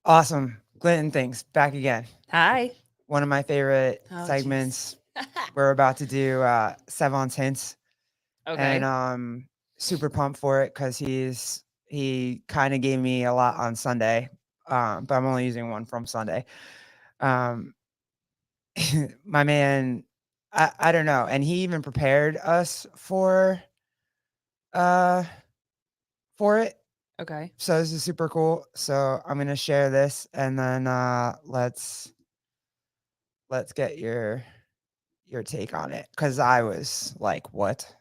Awesome. Clinton things back again. Hi. One of my favorite Oh, jeez. segments. We're about to do Sevan's hints, and Okay. super pumped for it because he kind of gave me a lot on Sunday, but I'm only using one from Sunday. Um, my man, I don't know, and he even prepared us uh for it. Okay. So this is super cool. So I'm gonna share this, and then let's get your take on it, because I was like, what?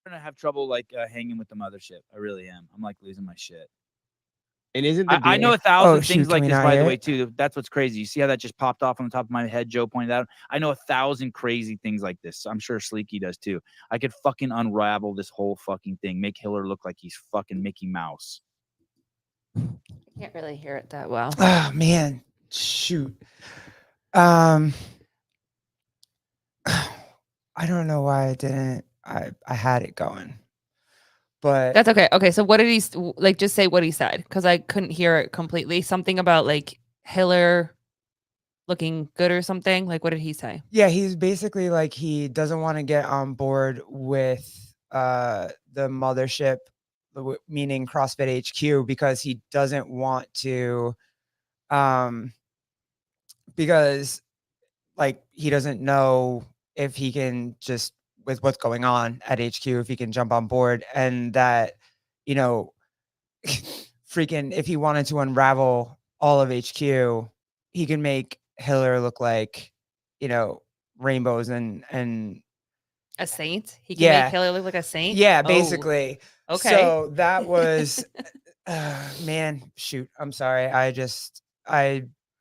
Gonna have trouble like hanging with the mothership. I really am. I'm like losing my shit. And isn't the I know beer? a Oh thousand shoot, things can like we this, not by the hear way, it? too. That's what's crazy. You see how that just popped off on the top of my head? Joe pointed out. I know 1,000 crazy things like this. I'm sure Sleeky does too. I could fucking unravel this whole fucking thing. Make Hiller look like he's fucking Mickey Mouse. Can't really hear it that well. Oh man, shoot. Um, I don't know why I didn't. I had it going, but That's okay. Okay, so what did he like? Just say what he said because I couldn't hear it completely. Something about like Hiller looking good or something. Like, what did he say? yeah, he's basically like he doesn't want to get on board with the mothership, meaning CrossFit HQ, because he doesn't want to um because like he doesn't know if he can just, with what's going on at HQ, if he can jump on board, and that, you know, freaking, if he wanted to unravel all of HQ, he can make Hiller look like, you know, rainbows and A saint? He can make yeah, Hiller look like a saint? yeah, Oh, basically. okay. So that was man, shoot, I'm sorry.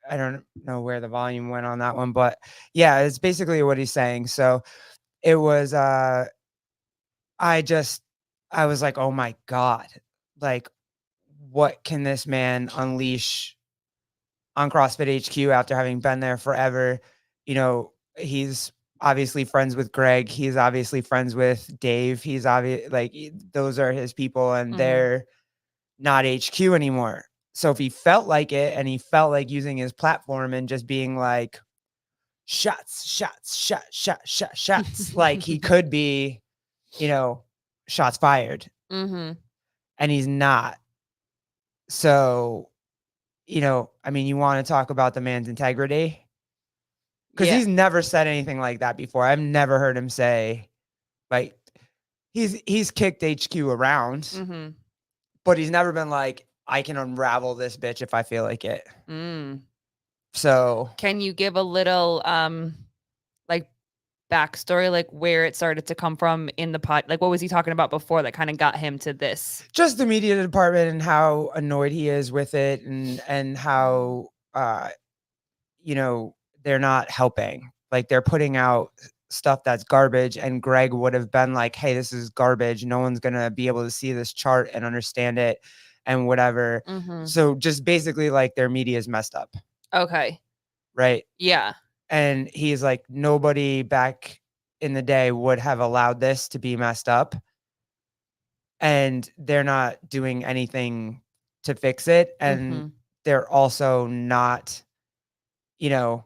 I don't know where the volume went on that one, but yeah, it's basically what he's saying. So it was I just I was like, "Oh my god. Like, what can this man unleash on CrossFit HQ after having been there forever?" You know, he's obviously friends with Greg. He's obviously friends with Dave. He's obvious, like those are his people, and Mhm. they're not HQ anymore. So if he felt like it, and he felt like using his platform and just being like, shots, like he could be, you know, shots fired, Mhm. and he's not. So, you know, I mean, you want to talk about the man's integrity? Because Yeah. he's never said anything like that before. I've never heard him say, like, he's kicked HQ around, Mhm. but he's never been like, I can unravel this bitch if I feel like it. Mm. So Can you give a little like backstory, like where it started to come from in the pot? Like what was he talking about before that kind of got him to this? just the media department and how annoyed he is with it, and how you know, they're not helping. Like they're putting out stuff that's garbage, and Greg would have been like, "Hey, this is garbage. No one's going to be able to see this chart and understand it and whatever." Mhm. So just basically like their media is messed up, Okay. right? Yeah. And he's like, nobody back in the day would have allowed this to be messed up, and they're not doing anything to fix it, and Mhm. they're also not, you know,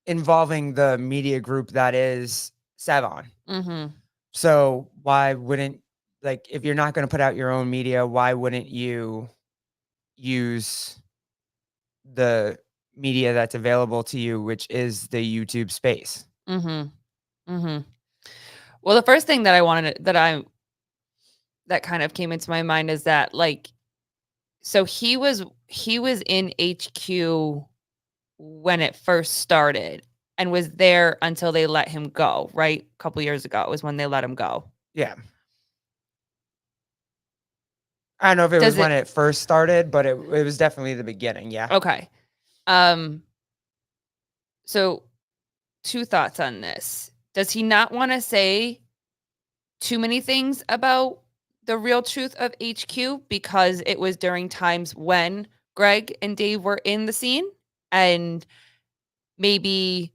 involving the media group that is Sevan. Mhm. So why wouldn't, like, if you're not going to put out your own media, why wouldn't you use the media that's available to you, which is the YouTube space? Mhm. Mhm. Well, the first thing that I wanted that kind of came into my mind is that like so he was in HQ when it first started and was there until they let him go, right? A couple years ago was when they let him go. Yeah. I don't know if it was Does when it it first started, but it was definitely the beginning. Yeah. Okay. Um so two thoughts on this. Does he not want to say too many things about the real truth of HQ because it was during times when Greg and Dave were in the scene and maybe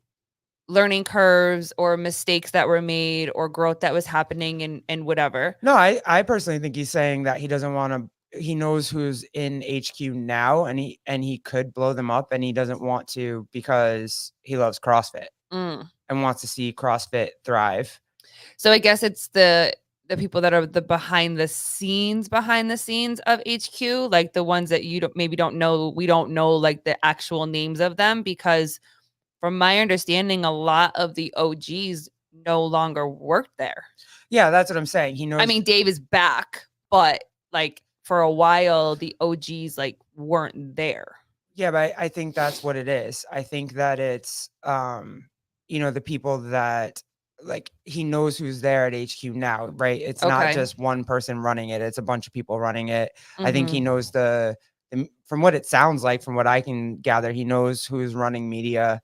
learning curves or mistakes that were made or growth that was happening and whatever. No, I personally think he's saying that he doesn't want to. He knows who's in HQ now, and he could blow them up, and he doesn't want to because he loves CrossFit Mm. and wants to see CrossFit thrive. So I guess it's the people that are the behind the scenes of HQ, like the ones that you don't know. We don't know like the actual names of them, because from my understanding, a lot of the OGs no longer work there. Yeah, that's what I'm saying. He knows. I mean, Dave is back, but like for a while, the OGs like weren't there. Yeah, but I think that's what it is. I think that it's the people that, like, he knows who's there at HQ now, right? It's not Okay. just one person running it, it's a bunch of people running it. I think he Mhm. knows from what it sounds like, from what I can gather, he knows who's running media.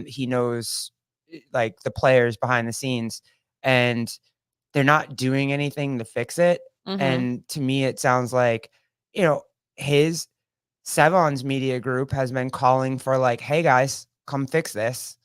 He knows like the players behind the scenes, and they're not doing anything to fix it. Mhm. And to me, it sounds like, his Sevan's media group has been calling for like, hey guys, come fix this.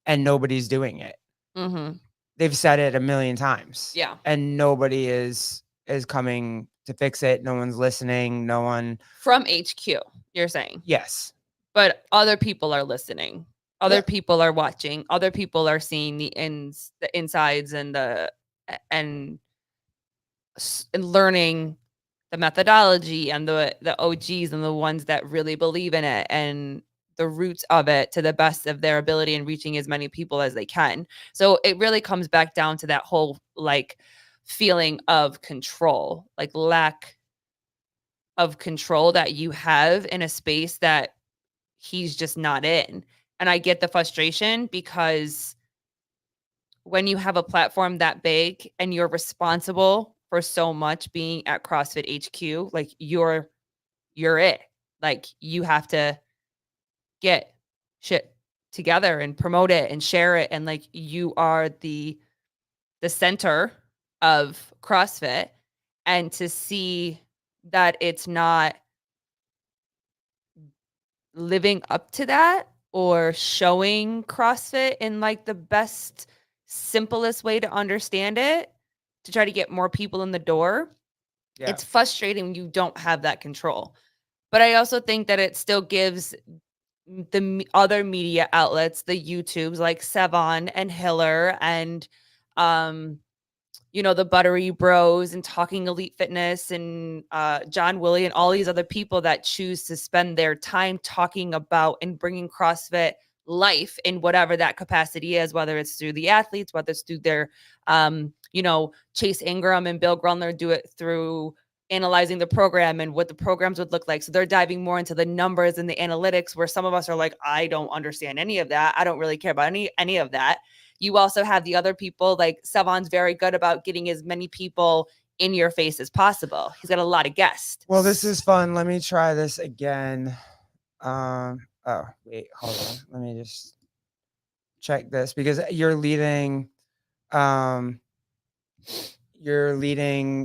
And nobody's doing it. Mhm. They've said it a million times. Yeah. And nobody is coming to fix it. No one's listening. No one. From HQ, you're saying. Yes. But other people are listening. Other Yeah. people are watching. Other people are seeing the insides and and learning the methodology and the OGs and the ones that really believe in it and the roots of it to the best of their ability and reaching as many people as they can. So it really comes back down to that whole like feeling of control, like lack of control that you have in a space that he's just not in. And I get the frustration, because when you have a platform that big and you're responsible for so much being at CrossFit HQ, like you're it. Like you have to get shit together and promote it and share it, and like you are the center of CrossFit, and to see that it's not living up to that or showing CrossFit in like the best, simplest way to understand it to try to get more people in the door. Yeah. It's frustrating when you don't have that control. But I also think that it still gives the other media outlets, the YouTubes like Sevan and Hiller and the Buttery Bros and Talking Elite Fitness and John Willie and all these other people that choose to spend their time talking about and bringing CrossFit life in whatever that capacity is, whether it's through the athletes, whether it's through their, Chase Ingram and Bill Grunler do it through analyzing the program and what the programs would look like. So they're diving more into the numbers and the analytics, where some of us are like, I don't understand any of that. I don't really care about any of that. You also have the other people, like Sevan's very good about getting as many people in your face as possible. He's got a lot of guests. Well, this is fun. Let me try this again. Oh, wait, hold on. Let me just check this, because you're leading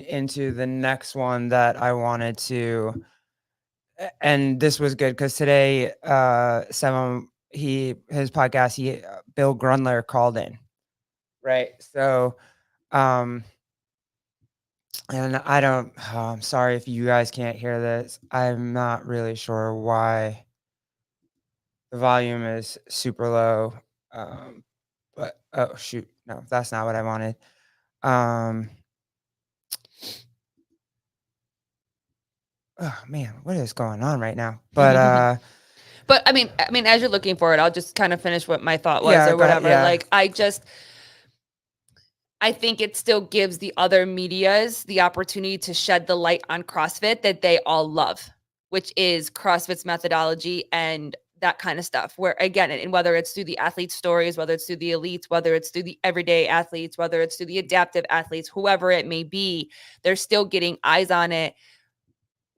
into the next one that I wanted to, and this was good because today, Sevan, his podcast, Bill Grunler called in, right? So, and I'm sorry if you guys can't hear this. I'm not really sure why the volume is super low. But oh shoot, no, that's not what I wanted. Oh man, what is going on right now? But but I mean, as you're looking for it, I'll just kind of finish what my thought was, Yeah, or whatever. yeah. Like, I think it still gives the other medias the opportunity to shed the light on CrossFit that they all love, which is CrossFit's methodology and that kind of stuff. Where again, and whether it's through the athlete stories, whether it's through the elites, whether it's through the everyday athletes, whether it's through the adaptive athletes, whoever it may be, they're still getting eyes on it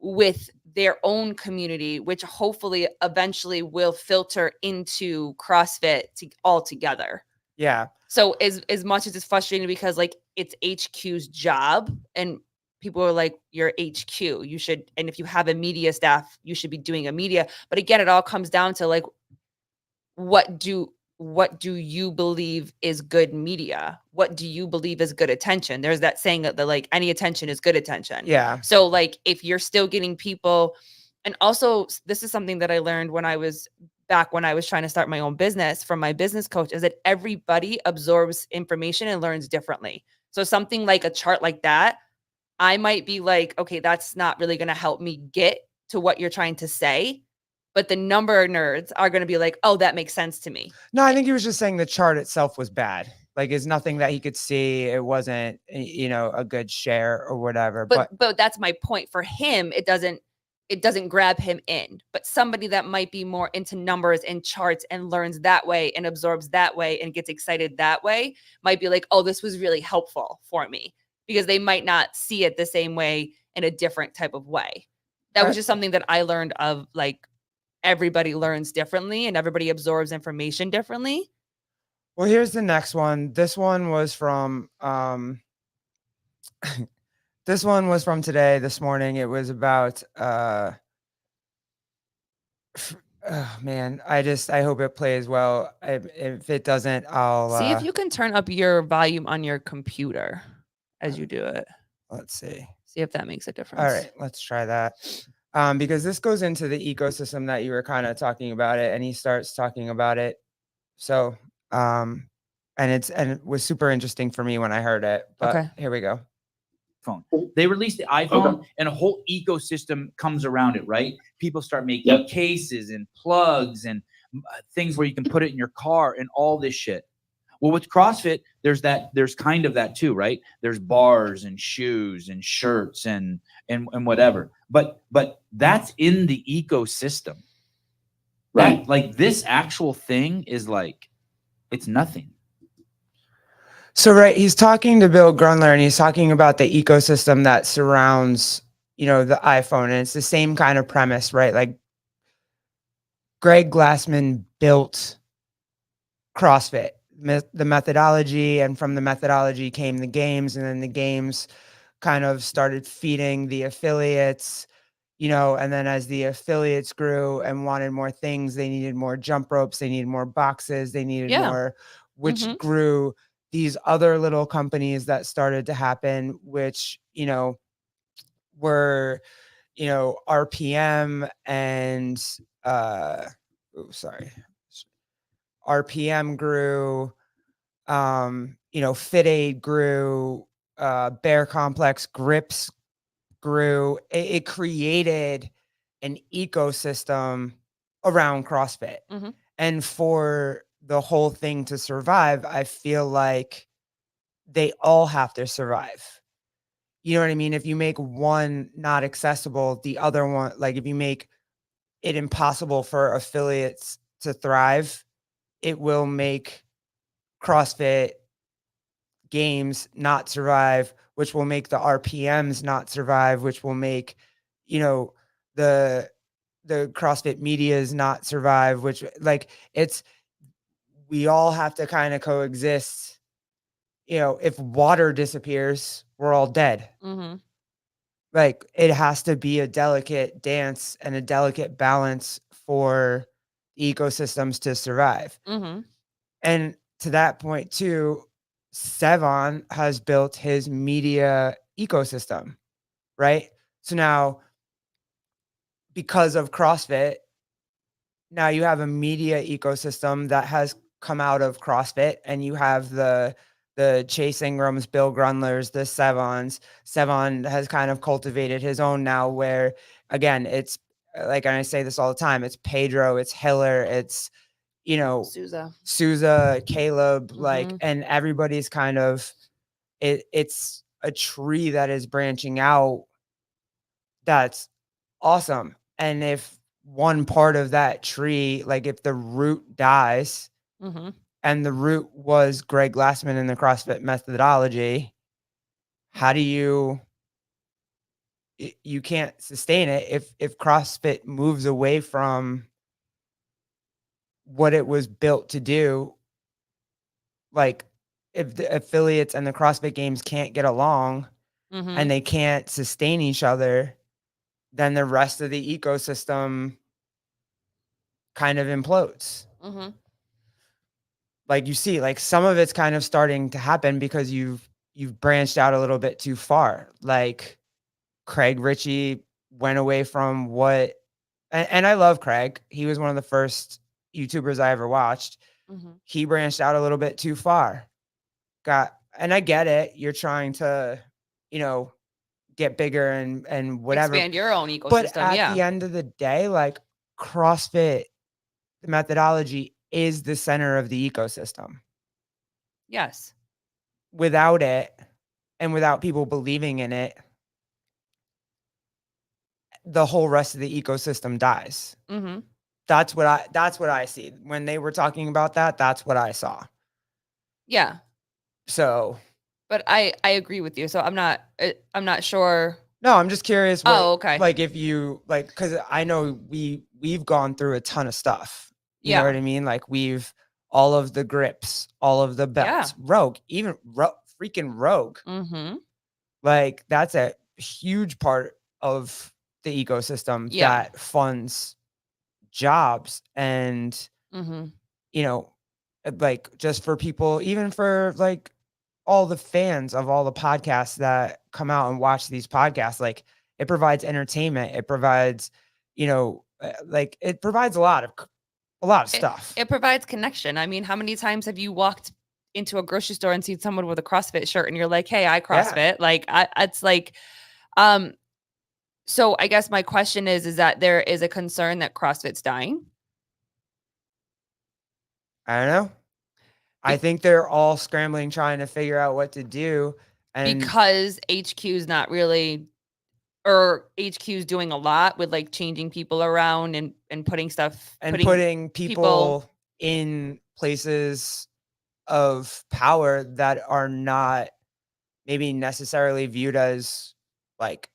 with their own community, which hopefully eventually will filter into CrossFit all together. yeah. So as much as it's frustrating, because like it's HQ's job and people are like, you're HQ, you should, and if you have a media staff, you should be doing a media. But again, it all comes down to like, what do what do you believe is good media? What do you believe is good attention? There's that saying that like any attention is good attention. Yeah. So like if you're still getting people, and also this is something that I learned when I was trying to start my own business from my business coach, is that everybody absorbs information and learns differently. So something like a chart like that, I might be like, okay, that's not really going to help me get to what you're trying to say. But the number nerds are going to be like, oh, that makes sense to me. No, I think he was just saying the chart itself was bad. Like, it's nothing that he could see. It wasn't, a good share or whatever. But that's my point. For him, it doesn't grab him in. But somebody that might be more into numbers and charts and learns that way and absorbs that way and gets excited that way might be like, oh, this was really helpful for me, because they might not see it the same way in a different type of way. That was just something that I learned of, like, everybody learns differently and everybody absorbs information differently. Well, here's the next one. This one was from this morning. It was about oh man, I hope it plays well. If it doesn't, I'll see if you can turn up your volume on your computer as you do it. Let's see. See if that makes a difference. All right, let's try that. Because this goes into the ecosystem that you were kind of talking about it, and he starts talking about it. So, and it was super interesting for me when I heard it. But Okay. Here we go. Phone. They released the iPhone and a whole ecosystem comes around it, right? People start making cases and plugs and things where you can put it in your car and all this shit. Well, with CrossFit, there's kind of that too, right? There's bars and shoes and shirts and whatever. But that's in the ecosystem. Right. Like this actual thing is like, it's nothing. So, right, he's talking to Bill Grunler, and he's talking about the ecosystem that surrounds, the iPhone. And it's the same kind of premise, right? Like, Greg Glassman built CrossFit, the methodology, and from the methodology came the games, and then the games kind of started feeding the affiliates, and then as the affiliates grew and wanted more things, they needed more jump ropes, they needed more boxes, they needed more, which grew these other little companies that started to happen, which, were, RPM and, RPM grew, Fit Aid grew, Bear Complex Grips grew. It created an ecosystem around CrossFit. And for the whole thing to survive, I feel like they all have to survive. You know what I mean? If you make one not accessible, the other one, like if you make it impossible for affiliates to thrive, it will make CrossFit games not survive, which will make the RPMs not survive, which will make, the CrossFit medias not survive, which like we all have to kind of coexist. If water disappears, we're all dead. Like it has to be a delicate dance and a delicate balance for ecosystems to survive. And to that point too, Sevan has built his media ecosystem, right? So now, because of CrossFit, now you have a media ecosystem that has come out of CrossFit, and you have the Chase Ingrams, Bill Grunlers, the Sevans. Sevan has kind of cultivated his own now, where again, it's like, and I say this all the time, it's Pedro, it's Hiller, it's Souza, Caleb, like, and everybody's kind of it's a tree that is branching out. That's awesome. And if one part of that tree, like if the root dies, and the root was Greg Glassman in the CrossFit methodology, how do you can't sustain it if CrossFit moves away from what it was built to do. Like if the affiliates and the CrossFit games can't get along and they can't sustain each other, then the rest of the ecosystem kind of implodes. like you see, like some of it's kind of starting to happen because you've branched out a little bit too far. Like Craig Ritchie went away from what, and I love Craig. He was one of the first YouTubers I ever watched. Mhm. He branched out a little bit too far. And I get it. You're trying to, you know, get bigger and whatever. Expand your own But ecosystem. at Yeah. the end of the day, like CrossFit, the methodology is the center of the ecosystem. Yes. Without it, and without people believing in it, the whole rest of the ecosystem dies. Mm-hmm. That's what I see. When they were talking about that, that's what I saw. Yeah. So, But I agree with you. So I'm not sure. no, I'm just curious what, Oh, okay. like if you like, cuz I know we've gone through a ton of stuff. You know Yeah. what I mean? Like all of the grips, all of the belts, Rogue, even freaking Rogue. Mm-hmm. Like that's a huge part of the ecosystem Yeah. that funds jobs and, Mm-hmm. you know, like just for people, even for like all the fans of all the podcasts that come out and watch these podcasts, like it provides entertainment. It provides, like it provides a lot of stuff. It provides connection. I mean, how many times have you walked into a grocery store and seen someone with a CrossFit shirt and you're like, hey, I CrossFit. Yeah. It's like, so I guess my question is that there is a concern that CrossFit's dying? I don't know. I think they're all scrambling, trying to figure out what to do. And because HQ's not really, or HQ's doing a lot with like changing people around and putting stuff and putting people in places of power that are not maybe necessarily viewed as like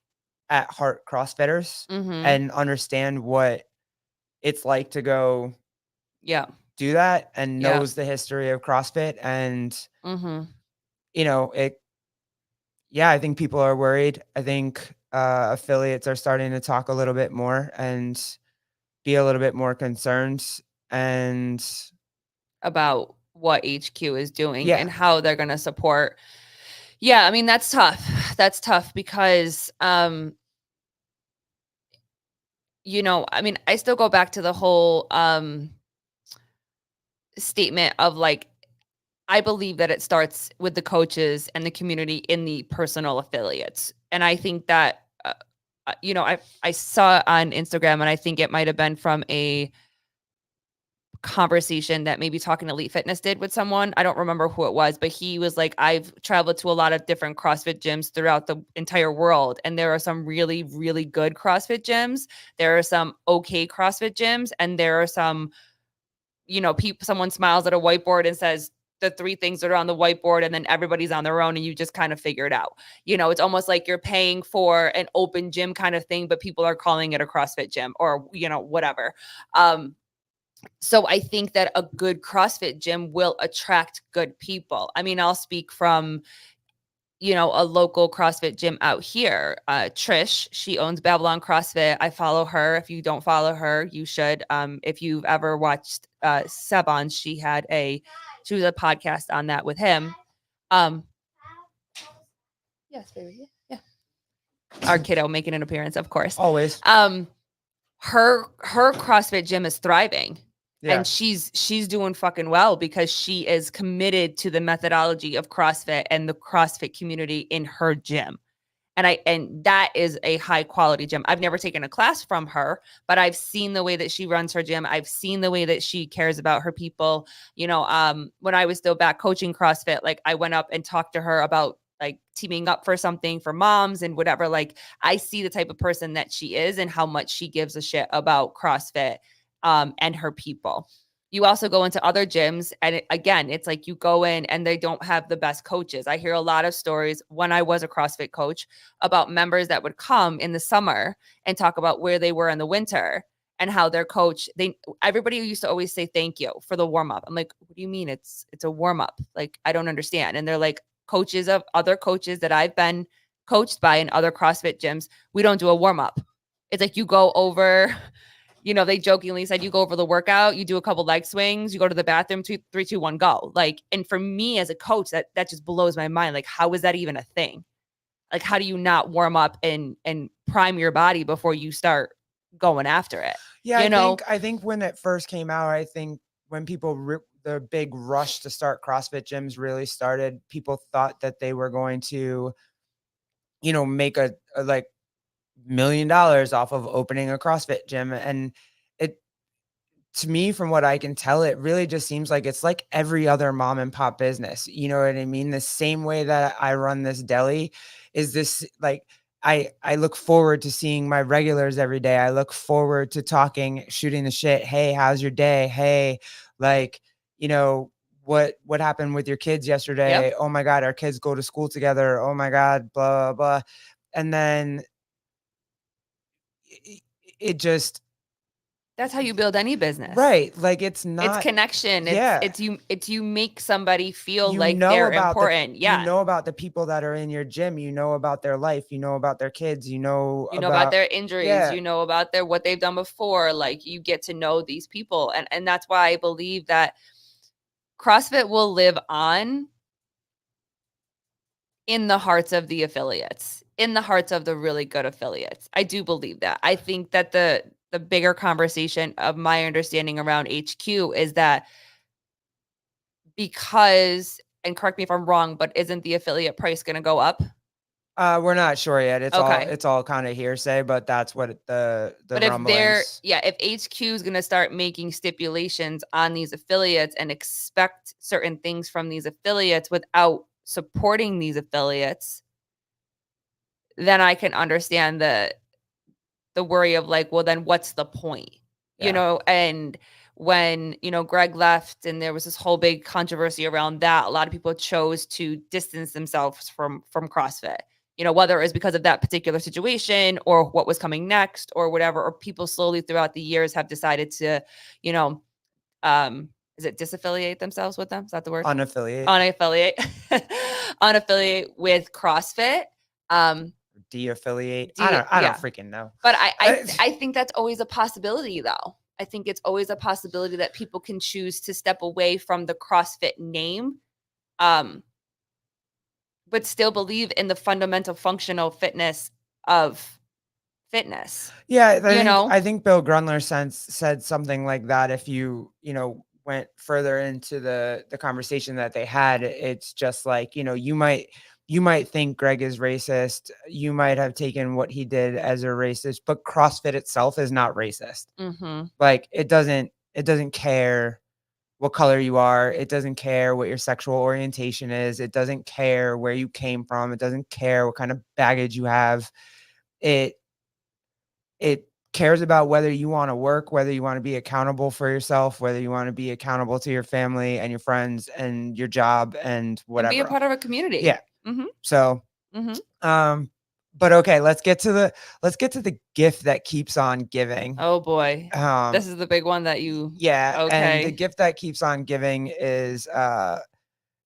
at heart CrossFitters Mm-hmm. and understand what it's like to go do that and knows the history of CrossFit. And, Mm-hmm. I think people are worried. I think affiliates are starting to talk a little bit more and be a little bit more concerned and about what HQ is doing and yeah. how they're going to support. Yeah, I mean that's tough. That's tough because I mean, I still go back to the whole statement of like, I believe that it starts with the coaches and the community in the personal affiliates. And I think that I saw on Instagram, and I think it might have been from a conversation that maybe Talking Elite Fitness did with someone. I don't remember who it was, but he was like, I've traveled to a lot of different CrossFit gyms throughout the entire world. And there are some really, really good CrossFit gyms. There are some okay CrossFit gyms. And there are some, someone smiles at a whiteboard and says the 3 things that are on the whiteboard, and then everybody's on their own and you just kind of figure it out. It's almost like you're paying for an open gym kind of thing, but people are calling it a CrossFit gym or, whatever. So I think that a good CrossFit gym will attract good people. I mean, I'll speak from, a local CrossFit gym out here. Trish, she owns Babylon CrossFit. I follow her. If you don't follow her, you should. If you've ever watched Sevan, she was a podcast on that with him. Yes, baby. Yeah. Our kiddo making an appearance, of course. Always. Her CrossFit gym is thriving. Yeah. And she's doing fucking well because she is committed to the methodology of CrossFit and the CrossFit community in her gym. And that is a high quality gym. I've never taken a class from her, but I've seen the way that she runs her gym. I've seen the way that she cares about her people. When I was still back coaching CrossFit, like I went up and talked to her about like teaming up for something for moms and whatever. Like I see the type of person that she is and how much she gives a shit about CrossFit and her people. You also go into other gyms and it's like you go in and they don't have the best coaches. I hear a lot of stories when I was a CrossFit coach about members that would come in the summer and talk about where they were in the winter and how their coach, everybody used to always say thank you for the warm up. I'm like, what do you mean it's a warm up? Like, I don't understand. And they're like, coaches of other coaches that I've been coached by in other CrossFit gyms, we don't do a warm up. It's like you go over you know, they jokingly said, you go over the workout, you do a couple leg swings, you go to the bathroom, 2, 3, 2, 1, go. Like, and for me as a coach, that just blows my mind. Like, how is that even a thing? Like, how do you not warm up and prime your body before you start going after it? Yeah, you know? I think when it first came out, I think when people the big rush to start CrossFit gyms really started, people thought that they were going to, you know, make a like $1 million off of opening a CrossFit gym. And it, to me, from what I can tell, it really just seems like it's like every other mom and pop business. You know what I mean? The same way that I run this deli is this like I look forward to seeing my regulars every day. I look forward to talking, shooting the shit. Hey, how's your day? Hey, like, you know, what happened with your kids yesterday? Yep. Oh my God, our kids go to school together. Oh my God, blah, blah, blah. And then it just That's how you build any business. right. Like it's It's not connection. yeah. It's you make somebody feel You like know they're about important. you Yeah. know about the people that are in your gym, you know about their life, you know about their kids, you know You know about their about injuries, yeah. you know about their what they've done before. Like, you get to know these people. And that's why I believe that CrossFit will live on in the hearts of the affiliates, in the hearts of the really good affiliates. I do believe that. I think that the bigger conversation of my understanding around HQ is that because, and correct me if I'm wrong, but isn't the affiliate price going to go up? We're not sure yet. Okay. It's all kind of hearsay, but that's what the But if rumblings. if HQ is going to start making stipulations on these affiliates and expect certain things from these affiliates without supporting these affiliates, then I can understand the worry of like, well, then what's the point? You Yeah. know, and when, you know, Greg left and there was this whole big controversy around that, a lot of people chose to distance themselves from CrossFit. You know, whether it was because of that particular situation or what was coming next or whatever, or people slowly throughout the years have decided to, you know, is it disaffiliate themselves with them? Is that the word? Unaffiliate, Unaffiliate. Unaffiliate with CrossFit. de-affiliate. I Yeah. don't freaking know. But I think that's always a possibility, though. I think it's always a possibility that people can choose to step away from the CrossFit name, but still believe in the fundamental functional fitness of fitness. Yeah, You know? I think Bill Grunler said something like that. If you know, went further into the conversation that they had, it's just like, you know, you might think Greg is racist. You might have taken what he did as a racist, but CrossFit itself is not racist. Mm-hmm. Like it doesn't care what color you are. It doesn't care what your sexual orientation is. It doesn't care where you came from. It doesn't care what kind of baggage you have. It cares about whether you want to work, whether you want to be accountable for yourself, whether you want to be accountable to your family and your friends and your job and whatever. And be a part of a community. Yeah. Mm-hmm. So, but okay, let's get to the gift that keeps on giving. Oh boy. This is the big one that you. Yeah. Okay. And the gift that keeps on giving is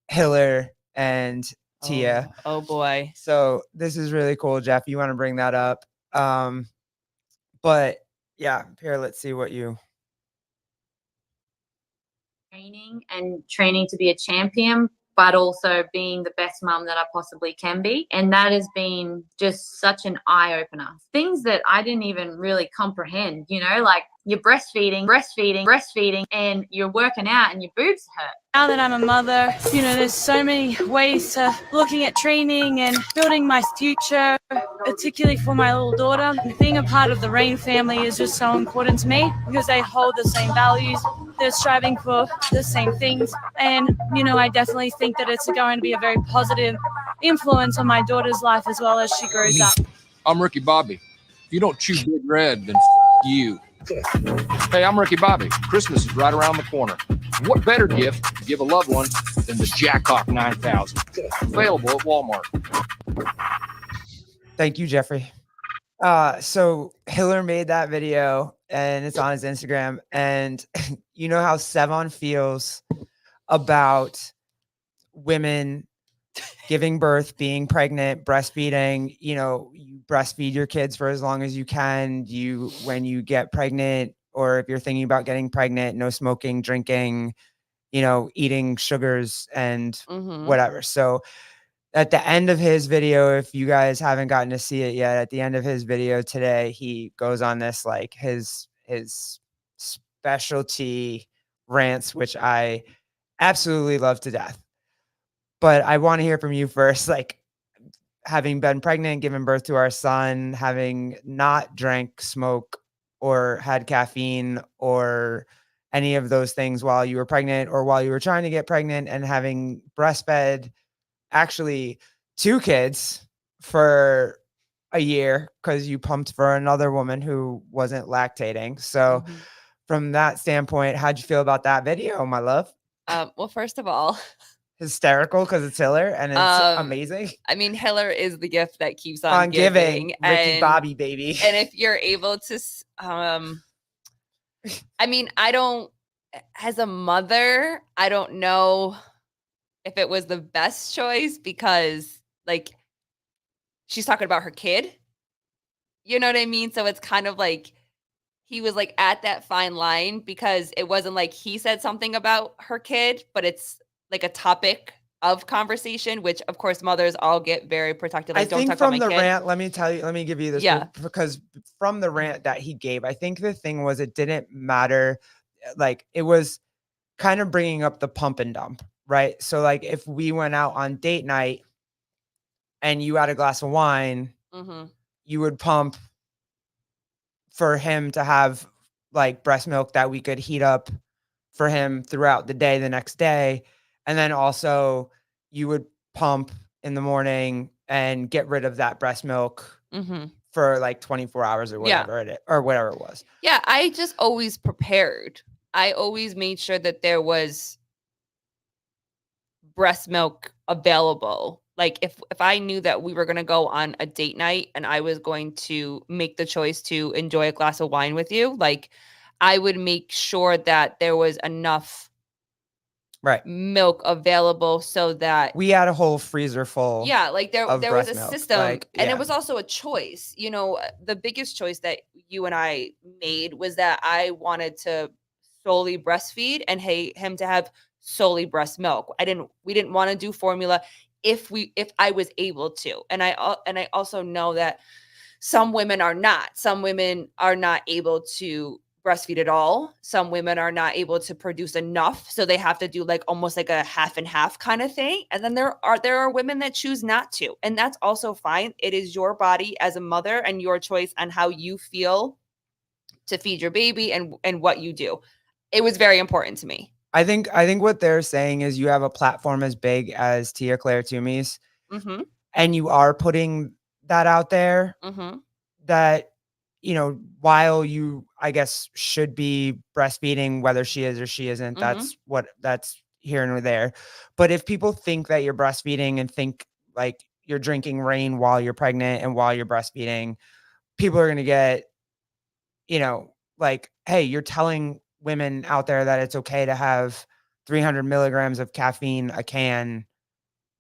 Hiller and Tia. Oh boy. So this is really cool, Jeff. You want to bring that up? But yeah, here, let's see what you. Training to be a champion, but also being the best mum that I possibly can be. And that has been just such an eye opener. Things that I didn't even really comprehend, you know, like you're breastfeeding, and you're working out and your boobs hurt. Now that I'm a mother, you know, there's so many ways to looking at training and building my future, particularly for my little daughter. Being a part of the Rain family is just so important to me because they hold the same values. They're striving for the same things. And, you know, I definitely think that it's going to be a very positive influence on my daughter's life as well as she grows up. I'm Ricky Bobby. If you don't chew Big Red, then you. Hey, I'm Ricky Bobby. Christmas is right around the corner. And what better gift to give a loved one than the Jackhawk 9000? Available at Walmart. Thank you, Jeffrey. So Hiller made that video and it's on his Instagram. And you know how Sevan feels about women giving birth, being pregnant, breastfeeding. You know, you breastfeed your kids for as long as you can. When you get pregnant, or if you're thinking about getting pregnant, no smoking, drinking, eating sugars and Mhm. whatever. So at the end of his video, if you guys haven't gotten to see it yet, at the end of his video today, he goes on this like his specialty rants, which I absolutely love to death. But I want to hear from you first, like having been pregnant, given birth to our son, having not drank, smoke, or had caffeine or any of those things while you were pregnant or while you were trying to get pregnant, and having breastfed actually 2 kids for a year because you pumped for another woman who wasn't lactating. So Mhm. from that standpoint, how'd you feel about that video, my love? Well, first of all, Hysterical because it's Hiller and it's um, amazing. I mean, Hiller is the gift that keeps on On giving, giving, Ricky Bobby, baby. and if you're able to, I mean, I don't, as a mother, I don't know if it was the best choice because, like, she's talking about her kid. You know what I mean? So it's kind of like he was like at that fine line because it wasn't like he said something about her kid, but it's like a topic of conversation, which of course mothers all get very protective. I Like, don't think talk about from my the kid. rant, let me give you this Yeah. because from the rant that he gave, I think the thing was it didn't matter. Like it was kind of bringing up the pump and dump, right? So like if we went out on date night and you had a glass of wine, Mhm. you would pump for him to have like breast milk that we could heat up for him throughout the day the next day. And then also you would pump in the morning and get rid of that breast milk Mhm. for like 24 hours or Yeah. whatever it was. Yeah, I just always prepared. I always made sure that there was breast milk available. Like if I knew that we were going to go on a date night and I was going to make the choice to enjoy a glass of wine with you, like I would make sure that there was enough Right. milk available so that We had a whole freezer full. yeah, like there of was a breast milk, system, like, and yeah. it was also a choice. The biggest choice that you and I made was that I wanted to solely breastfeed and him to have solely breast milk. We didn't want to do formula if I was able to. And I also know that some women are not. Some women are not able to breastfeed at all. Some women are not able to produce enough, so they have to do like almost like a half and half kind of thing. And then there are women that choose not to, and that's also fine. It is your body as a mother and your choice on how you feel to feed your baby and what you do. It was very important to me. I think what they're saying is you have a platform as big as Tia Claire Toomey's, Mm-hmm. and you are putting that out there Mm-hmm. that, while you, I guess, should be breastfeeding, whether she is or she isn't, Mhm. that's here and there. But if people think that you're breastfeeding and think like you're drinking rain while you're pregnant and while you're breastfeeding, people are going to get, like, hey, you're telling women out there that it's okay to have 300 milligrams of caffeine a can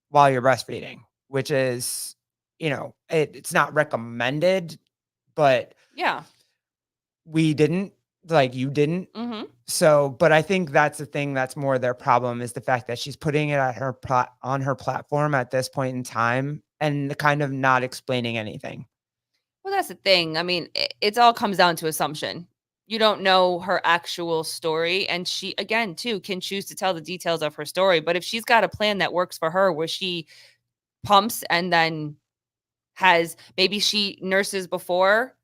while you're breastfeeding, which is, it's not recommended, but Yeah. we didn't, like you didn't. Mm-hmm. So, but I think that's the thing that's more their problem is the fact that she's putting it at on her platform at this point in time and kind of not explaining anything. Well, that's the thing. I mean, it all comes down to assumption. You don't know her actual story. And she, again, too, can choose to tell the details of her story. But if she's got a plan that works for her where she pumps and then maybe she nurses before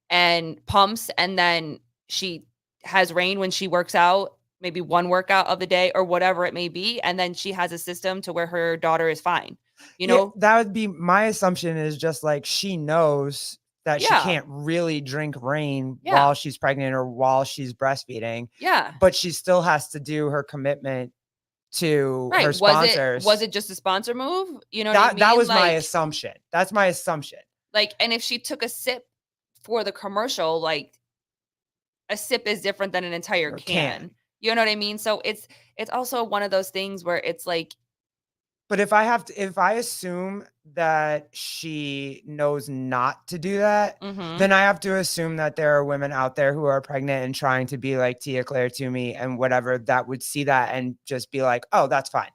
and pumps and then she has rain when she works out, maybe one workout of the day or whatever it may be. And then she has a system to where her daughter is fine. Yeah, that would be my assumption is just like she knows that she Yeah. can't really drink rain Yeah. while she's pregnant or while she's breastfeeding, Yeah. but she still has to do her commitment to her Right. sponsors. Was it just a sponsor move? You know what I mean? That was my Like, assumption. That's my assumption. like, and if she took a sip for the commercial, like a sip is different than an entire Or can. You know what I mean? So it's also one of those things where it's like, But if I assume that she knows not to do that, Mhm. then I have to assume that there are women out there who are pregnant and trying to be like Tia Claire to me and whatever that would see that and just be like, oh, that's fine.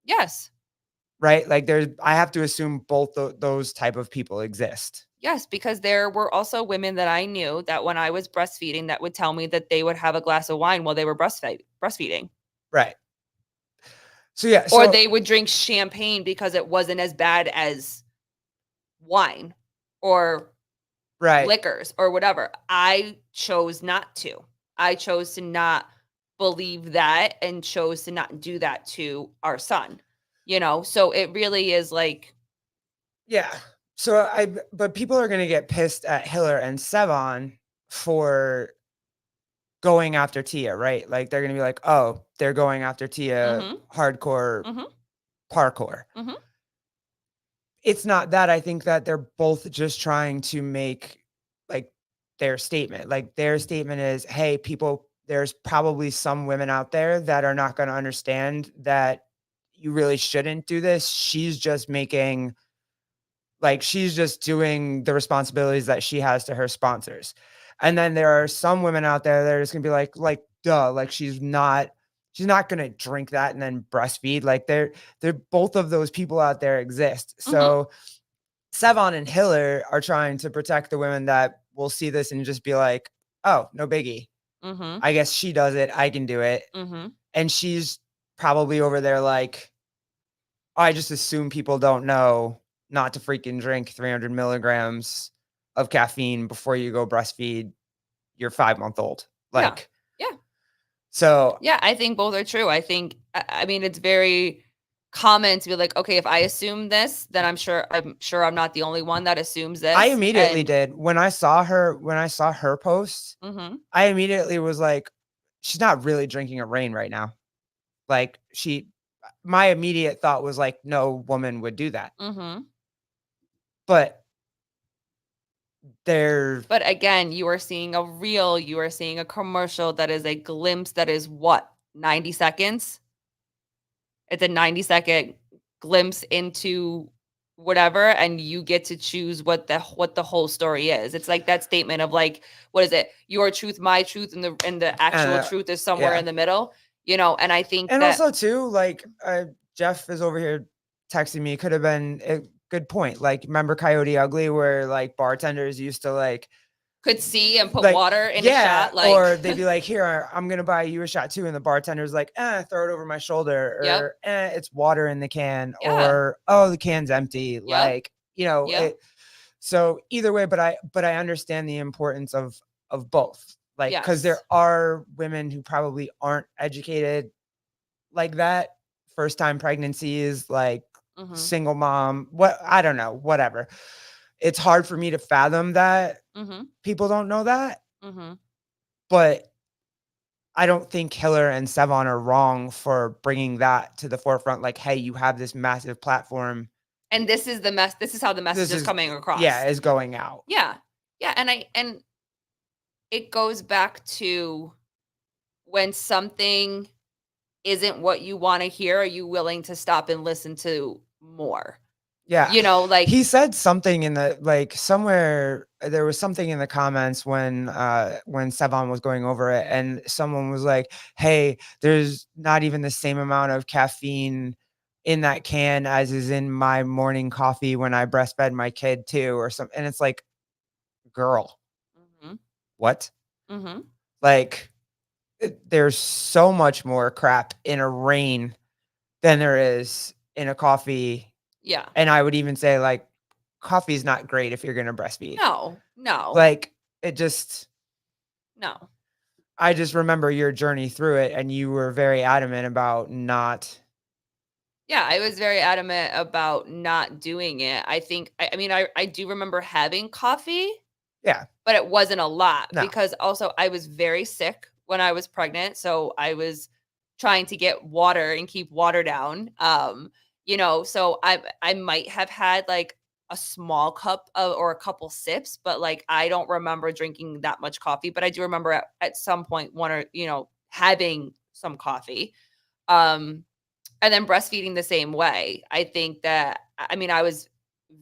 Yes. Right? Like I have to assume both those type of people exist. Yes, because there were also women that I knew that when I was breastfeeding that would tell me that they would have a glass of wine while they were breastfeeding. Right. So yeah, Or so they would drink champagne because it wasn't as bad as wine or right. liquors or whatever. I chose not to. I chose to not believe that and chose to not do that to our son. So it really is like, Yeah. But people are going to get pissed at Hiller and Sevan for going after Tia, right? Like they're going to be like, "Oh, they're going after Tia Mhm. hardcore Mhm. parkour." Mhm. It's not that. I think that they're both just trying to make like their statement. Like their statement is, "Hey, people, there's probably some women out there that are not going to understand that you really shouldn't do this. She's just making she's just doing the responsibilities that she has to her sponsors." And then there are some women out there that are just gonna be like, duh, like she's not gonna drink that and then breastfeed. Like they're both of those people out there exist. Mhm. So Sevan and Hiller are trying to protect the women that will see this and just be like, oh, no biggie. Mhm. I guess she does it. I can do it. Mhm. And she's probably over there like, I just assume people don't know not to freaking drink 300 milligrams of caffeine before you go breastfeed your 5-month-old. Yeah. Like, Yeah. so Yeah, I think both are true. I think I mean it's very common to be like, okay, if I assume this, then I'm sure I'm not the only one that assumes this. I immediately And did when I saw her post, Mhm. I immediately was like, she's not really drinking a rain right now. Like my immediate thought was like, no woman would do that. Mhm. But they're But again, you are seeing a reel, you are seeing a commercial that is a glimpse that is what? 90 seconds? It's a 90-second glimpse into whatever, and you get to choose what the whole story is. It's like that statement of like, what is it? Your truth, my truth, and the actual uh, truth is somewhere yeah. in the middle. And I think And that also too, like Jeff is over here texting me. Could have been a good point. Like, remember Coyote Ugly, where like bartenders used to could see and put like water in a yeah, shot, like or they'd be like, "Here, I'm gonna buy you a shot too," and the bartender's like, "Throw it over my shoulder," Yep. or "It's water in the can," Yeah. or "Oh, the can's empty." Like, Yeah. so either way, but I understand the importance of both. Like, because there Yes. are women who probably aren't educated like that. First time pregnancies, like Mhm. single mom, I don't know, whatever. It's hard for me to fathom that Mhm. people don't know that, Mhm. but I don't think Hiller and Sevan are wrong for bringing that to the forefront. Like, hey, you have this massive platform. And this is how the message This is is, coming across. yeah, is going out. Yeah. Yeah, and it goes back to when something isn't what you want to hear, are you willing to stop and listen to more? Yeah. Like He said something in the somewhere there was something in the comments when Sevan was going over it and someone was like, "Hey, there's not even the same amount of caffeine in that can as is in my morning coffee when I breastfed my kid too," or something. And it's like, "Girl, Mhm. what?" Mhm. Like there's so much more crap in a rain than there is in a coffee. Yeah. And I would even say like coffee's not great if you're gonna breastfeed. No. No. Like it just No. I just remember your journey through it and you were very adamant about not. Yeah, I was very adamant about not doing it. I think I mean I do remember having coffee, Yeah. but it wasn't a lot No. because also I was very sick when I was pregnant, so I was trying to get water and keep water down. So I might have had like a small cup of or a couple sips, but like I don't remember drinking that much coffee, but I do remember at some point one or having some coffee. Um And then breastfeeding the same way. I think that, I mean, I was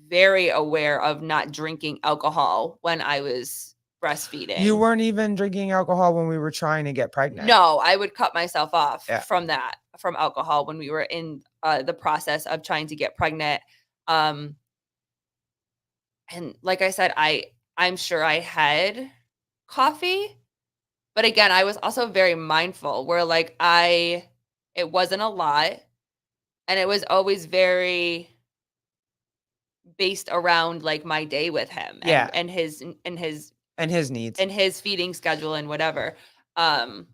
very aware of not drinking alcohol when I was breastfeeding. You weren't even drinking alcohol when we were trying to get pregnant. No, I would cut myself off Yeah. from alcohol when we were in the process of trying to get pregnant. And like I said, I'm sure I had coffee, but again, I was also very mindful where like it wasn't a lot, and it was always very based around like my day with him and his needs and his feeding schedule and whatever. But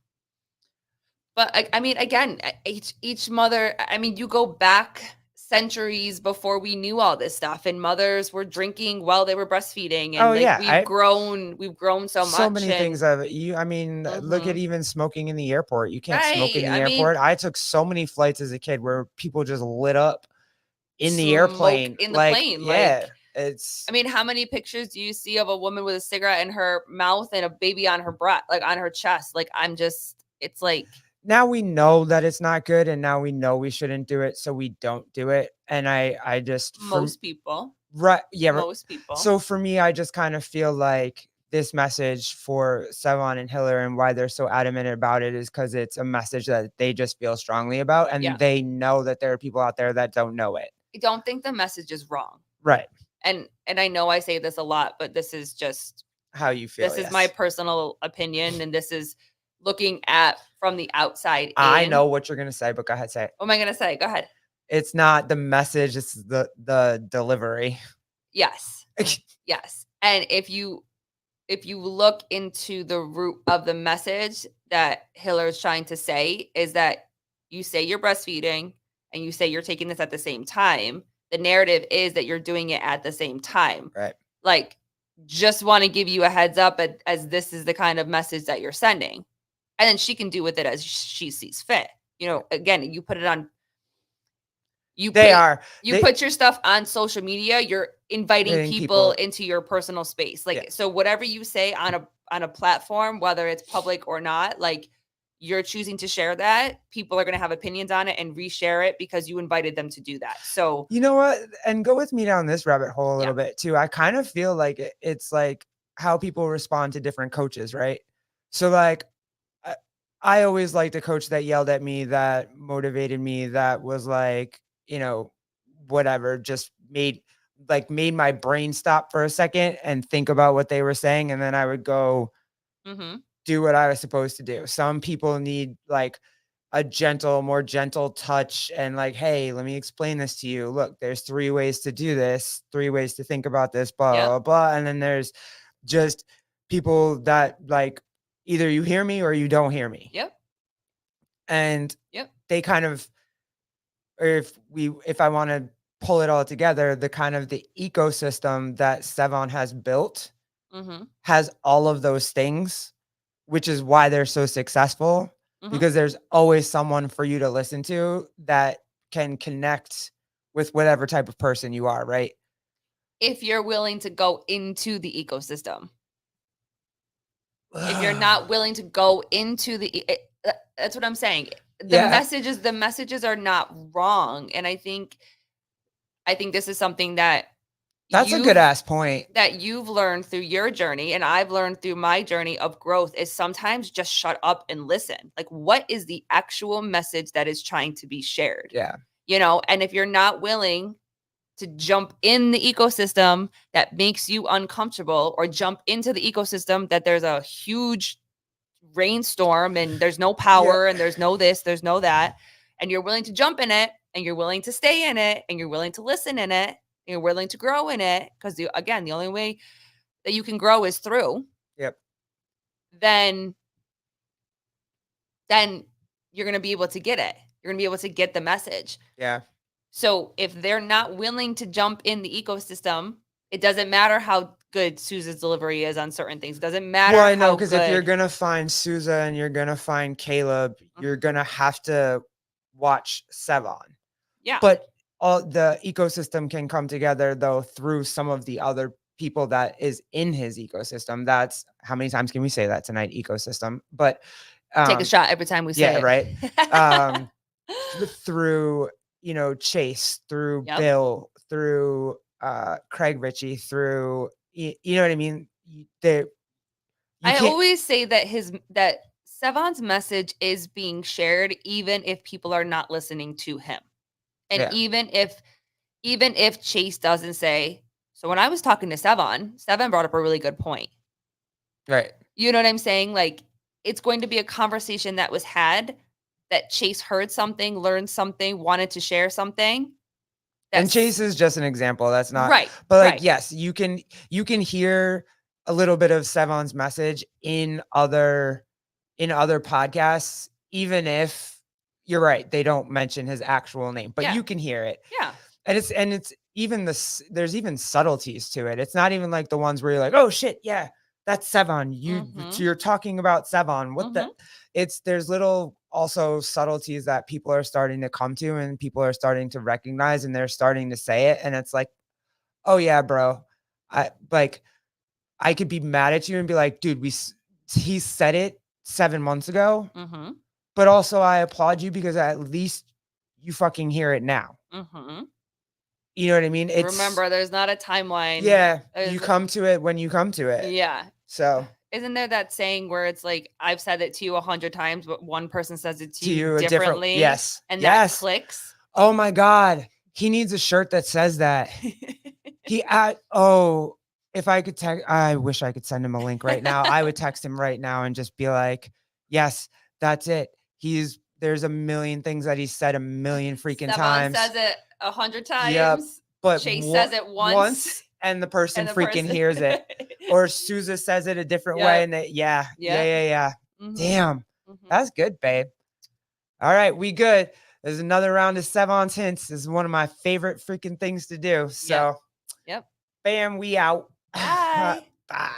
I mean, again, each mother, I mean, you go back centuries before we knew all this stuff, and mothers were drinking while they were breastfeeding, and we've grown so much. So many things of it. I mean, look at even smoking in the airport. You can't smoke in the airport. I took so many flights as a kid where people just lit up in the airplane. In the plane. Yeah. I mean, how many pictures do you see of a woman with a cigarette in her mouth and a baby on her breast, like on her chest? Like, it's like, now we know that it's not good, and now we know we shouldn't do it, so we don't do it. And I just most people. Right. Yeah. Most people. So for me, I just kind of feel like this message for Sevan and Hiller and why they're so adamant about it is because it's a message that they just feel strongly about, and they know that there are people out there that don't know it. I don't think the message is wrong. Right. And I know I say this a lot, but this is just how you feel. This is my personal opinion, and this is looking at from the outside. I know what you're gonna say, but go ahead, say it. What am I gonna say? Go ahead. It's not the message; it's the delivery. Yes. Yes. And if you look into the root of the message that Hiller is trying to say, is that you say you're breastfeeding and you say you're taking this at the same time. The narrative is that you're doing it at the same time. Right. Like, just want to give you a heads up as this is the kind of message that you're sending. And then she can do with it as she sees fit. You know, again, you put it on. You put your stuff on social media, you're inviting people into your personal space. Like, so whatever you say on a platform, whether it's public or not, like, you're choosing to share that, people are going to have opinions on it and reshare it because you invited them to do that. So, you know what? And go with me down this rabbit hole a little bit too. I kind of feel like it's like how people respond to different coaches, right? So like, I always liked a coach that yelled at me, that motivated me, that was like, you know, whatever, just made my brain stop for a second and think about what they were saying. And then I would go do what I was supposed to do. Some people need like a more gentle touch and like, hey, let me explain this to you. Look, there's 3 ways to do this, 3 ways to think about this, blah, blah, blah. And then there's just people that like, either you hear me or you don't hear me. Yep. And they kind of, or if I want to pull it all together, the kind of the ecosystem that Sevan has built has all of those things, which is why they're so successful, because there's always someone for you to listen to that can connect with whatever type of person you are, right? If you're willing to go into the ecosystem. If you're not willing to go into that's what I'm saying. The messages are not wrong. And I think this is something that's a good ass point that you've learned through your journey. And I've learned through my journey of growth is sometimes just shut up and listen. Like, what is the actual message that is trying to be shared? Yeah. You know, and if you're not willing to jump in the ecosystem that makes you uncomfortable, or jump into the ecosystem that there's a huge rainstorm and there's no power and there's no this, there's no that, and you're willing to jump in it, and you're willing to stay in it, and you're willing to listen in it, and you're willing to grow in it, because the only way that you can grow is through. Yep. Then you're going to be able to get it. You're going to be able to get the message. Yeah. So if they're not willing to jump in the ecosystem, it doesn't matter how good Sousa's delivery is on certain things. It doesn't matter. Well, I know, because if you're going to find Sousa and you're going to find Caleb, you're going to have to watch Sevan. Yeah. But all the ecosystem can come together, though, through some of the other people that is in his ecosystem. That's, how many times can we say that tonight? Ecosystem. But take a shot every time we say it. Yeah, right. through, Chase, through Yep. Bill, through Craig Ritchie, through, you know what I mean? I always say that that Sevan's message is being shared even if people are not listening to him. And Yeah. even if Chase doesn't say, so when I was talking to Sevan brought up a really good point. Right. You know what I'm saying? Like, it's going to be a conversation that was had, that Chase heard something, learned something, wanted to share something. And Chase is just an example. That's not right. But like, right. yes, you can hear a little bit of Sevan's message in other podcasts, even if you're right, they don't mention his actual name, but Yeah. you can hear it. Yeah. And it's even there's even subtleties to it. It's not even like the ones where you're like, oh shit, yeah, that's Sevan. You're talking about Sevan. What the? There's little also subtleties that people are starting to come to and people are starting to recognize and they're starting to say it. And it's like, oh yeah, bro. I could be mad at you and be like, dude, he said it 7 months ago, but also I applaud you because at least you fucking hear it now. You know what I mean? Remember, there's not a timeline. Yeah, you come to it when you come to it. Yeah. So isn't there that saying where it's like, I've said it to you 100 times, but one person says it to you a differently? Yes. And yes. that clicks. Oh my God. He needs a shirt that says that. If I could I wish I could send him a link right now. I would text him right now and just be like, yes, that's it. There's a million things that he said a million freaking times. Says it 100 times. Yep. But Chase says it once and the person freaking hears it. Or Souza says it a different way. And yeah. Damn. That's good, babe. All right, we good. There's another round of Sevan's hints. This is one of my favorite freaking things to do. So, yep. Bam, we out. Bye. Bye.